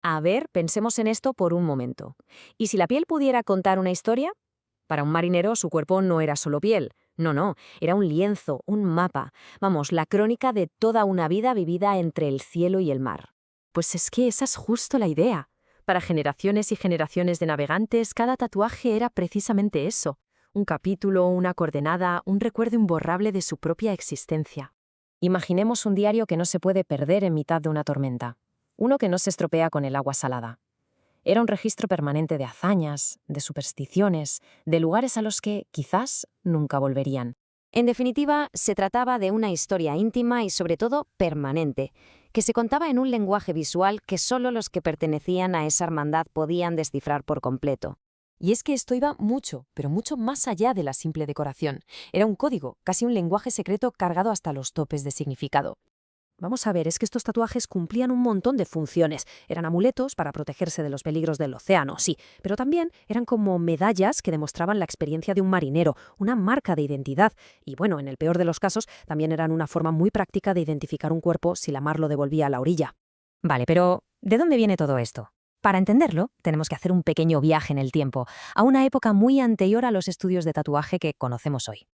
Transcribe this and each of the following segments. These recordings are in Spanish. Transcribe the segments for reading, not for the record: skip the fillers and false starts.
A ver, pensemos en esto por un momento. ¿Y si la piel pudiera contar una historia? Para un marinero su cuerpo no era solo piel. No, no, era un lienzo, un mapa. Vamos, la crónica de toda una vida vivida entre el cielo y el mar. Pues es que esa es justo la idea. Para generaciones y generaciones de navegantes, cada tatuaje era precisamente eso. Un capítulo, una coordenada, un recuerdo imborrable de su propia existencia. Imaginemos un diario que no se puede perder en mitad de una tormenta. Uno que no se estropea con el agua salada. Era un registro permanente de hazañas, de supersticiones, de lugares a los que, quizás, nunca volverían. En definitiva, se trataba de una historia íntima y, sobre todo, permanente, que se contaba en un lenguaje visual que solo los que pertenecían a esa hermandad podían descifrar por completo. Y es que esto iba mucho, pero mucho más allá de la simple decoración. Era un código, casi un lenguaje secreto cargado hasta los topes de significado. Vamos a ver, es que estos tatuajes cumplían un montón de funciones. Eran amuletos para protegerse de los peligros del océano, sí, pero también eran como medallas que demostraban la experiencia de un marinero, una marca de identidad. Y bueno, en el peor de los casos, también eran una forma muy práctica de identificar un cuerpo si la mar lo devolvía a la orilla. Vale, pero ¿de dónde viene todo esto? Para entenderlo, tenemos que hacer un pequeño viaje en el tiempo, a una época muy anterior a los estudios de tatuaje que conocemos hoy.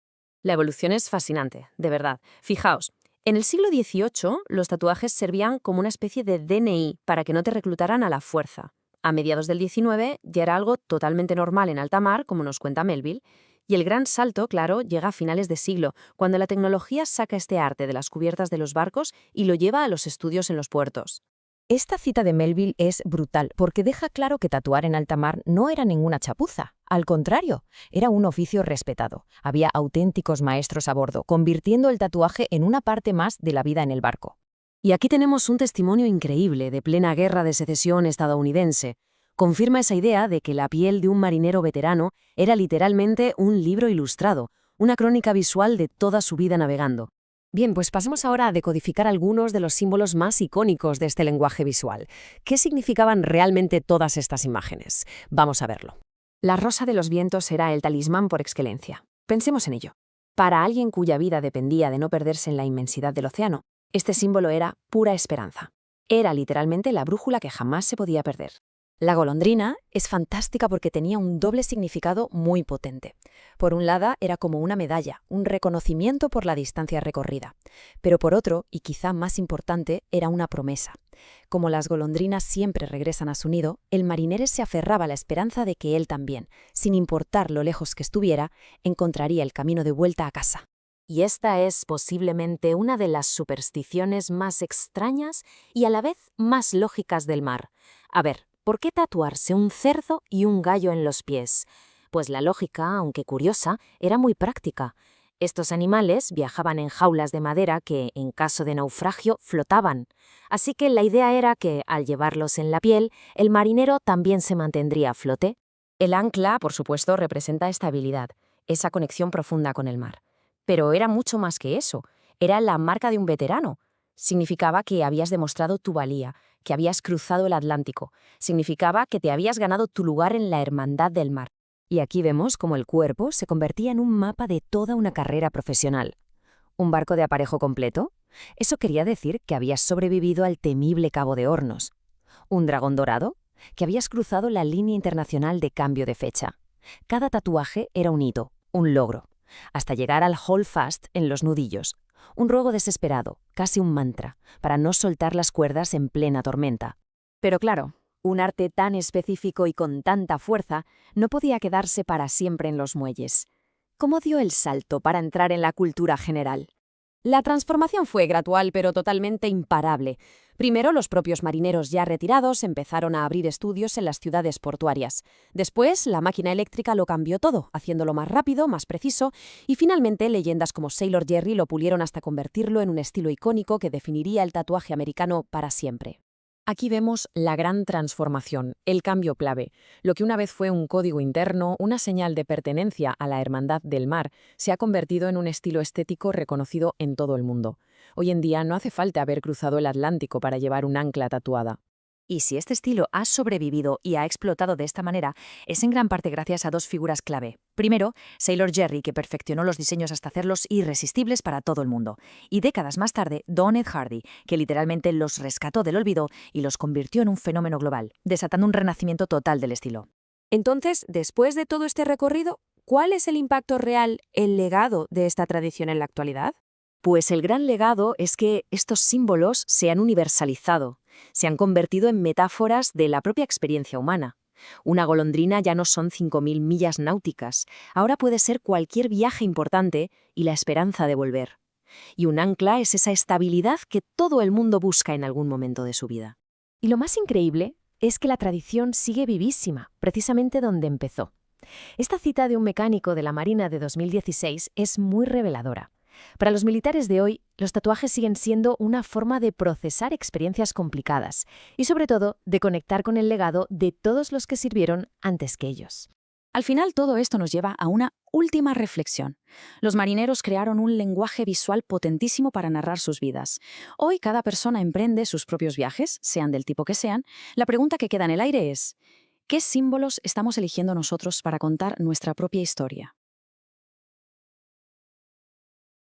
La evolución es fascinante, de verdad. Fijaos, en el siglo XVIII los tatuajes servían como una especie de DNI para que no te reclutaran a la fuerza. A mediados del XIX ya era algo totalmente normal en alta mar, como nos cuenta Melville, y el gran salto, claro, llega a finales de siglo, cuando la tecnología saca este arte de las cubiertas de los barcos y lo lleva a los estudios en los puertos. Esta cita de Melville es brutal porque deja claro que tatuar en alta mar no era ninguna chapuza. Al contrario, era un oficio respetado. Había auténticos maestros a bordo, convirtiendo el tatuaje en una parte más de la vida en el barco. Y aquí tenemos un testimonio increíble de plena guerra de secesión estadounidense. Confirma esa idea de que la piel de un marinero veterano era literalmente un libro ilustrado, una crónica visual de toda su vida navegando. Bien, pues pasemos ahora a decodificar algunos de los símbolos más icónicos de este lenguaje visual. ¿Qué significaban realmente todas estas imágenes? Vamos a verlo. La rosa de los vientos era el talismán por excelencia. Pensemos en ello. Para alguien cuya vida dependía de no perderse en la inmensidad del océano, este símbolo era pura esperanza. Era literalmente la brújula que jamás se podía perder. La golondrina es fantástica porque tenía un doble significado muy potente. Por un lado, era como una medalla, un reconocimiento por la distancia recorrida. Pero por otro, y quizá más importante, era una promesa. Como las golondrinas siempre regresan a su nido, el marinero se aferraba a la esperanza de que él también, sin importar lo lejos que estuviera, encontraría el camino de vuelta a casa. Y esta es posiblemente una de las supersticiones más extrañas y a la vez más lógicas del mar. A ver, ¿por qué tatuarse un cerdo y un gallo en los pies? Pues la lógica, aunque curiosa, era muy práctica. Estos animales viajaban en jaulas de madera que, en caso de naufragio, flotaban. Así que la idea era que, al llevarlos en la piel, el marinero también se mantendría a flote. El ancla, por supuesto, representa estabilidad, esa conexión profunda con el mar. Pero era mucho más que eso. Era la marca de un veterano. Significaba que habías demostrado tu valía, que habías cruzado el Atlántico. Significaba que te habías ganado tu lugar en la hermandad del mar. Y aquí vemos cómo el cuerpo se convertía en un mapa de toda una carrera profesional. ¿Un barco de aparejo completo? Eso quería decir que habías sobrevivido al temible Cabo de Hornos. ¿Un dragón dorado? Que habías cruzado la línea internacional de cambio de fecha. Cada tatuaje era un hito, un logro, hasta llegar al hold fast en los nudillos. Un ruego desesperado, casi un mantra, para no soltar las cuerdas en plena tormenta. Pero claro, un arte tan específico y con tanta fuerza no podía quedarse para siempre en los muelles. ¿Cómo dio el salto para entrar en la cultura general? La transformación fue gradual pero totalmente imparable. Primero, los propios marineros ya retirados empezaron a abrir estudios en las ciudades portuarias. Después, la máquina eléctrica lo cambió todo, haciéndolo más rápido, más preciso, y finalmente leyendas como Sailor Jerry lo pulieron hasta convertirlo en un estilo icónico que definiría el tatuaje americano para siempre. Aquí vemos la gran transformación, el cambio clave. Lo que una vez fue un código interno, una señal de pertenencia a la hermandad del mar, se ha convertido en un estilo estético reconocido en todo el mundo. Hoy en día no hace falta haber cruzado el Atlántico para llevar un ancla tatuada. Y si este estilo ha sobrevivido y ha explotado de esta manera, es en gran parte gracias a dos figuras clave. Primero, Sailor Jerry, que perfeccionó los diseños hasta hacerlos irresistibles para todo el mundo. Y décadas más tarde, Don Ed Hardy, que literalmente los rescató del olvido y los convirtió en un fenómeno global, desatando un renacimiento total del estilo. Entonces, después de todo este recorrido, ¿cuál es el impacto real, el legado de esta tradición en la actualidad? Pues el gran legado es que estos símbolos se han universalizado, se han convertido en metáforas de la propia experiencia humana. Una golondrina ya no son 5.000 millas náuticas, ahora puede ser cualquier viaje importante y la esperanza de volver. Y un ancla es esa estabilidad que todo el mundo busca en algún momento de su vida. Y lo más increíble es que la tradición sigue vivísima, precisamente donde empezó. Esta cita de un mecánico de la Marina de 2016 es muy reveladora. Para los militares de hoy, los tatuajes siguen siendo una forma de procesar experiencias complicadas y, sobre todo, de conectar con el legado de todos los que sirvieron antes que ellos. Al final, todo esto nos lleva a una última reflexión. Los marineros crearon un lenguaje visual potentísimo para narrar sus vidas. Hoy cada persona emprende sus propios viajes, sean del tipo que sean. La pregunta que queda en el aire es: ¿qué símbolos estamos eligiendo nosotros para contar nuestra propia historia?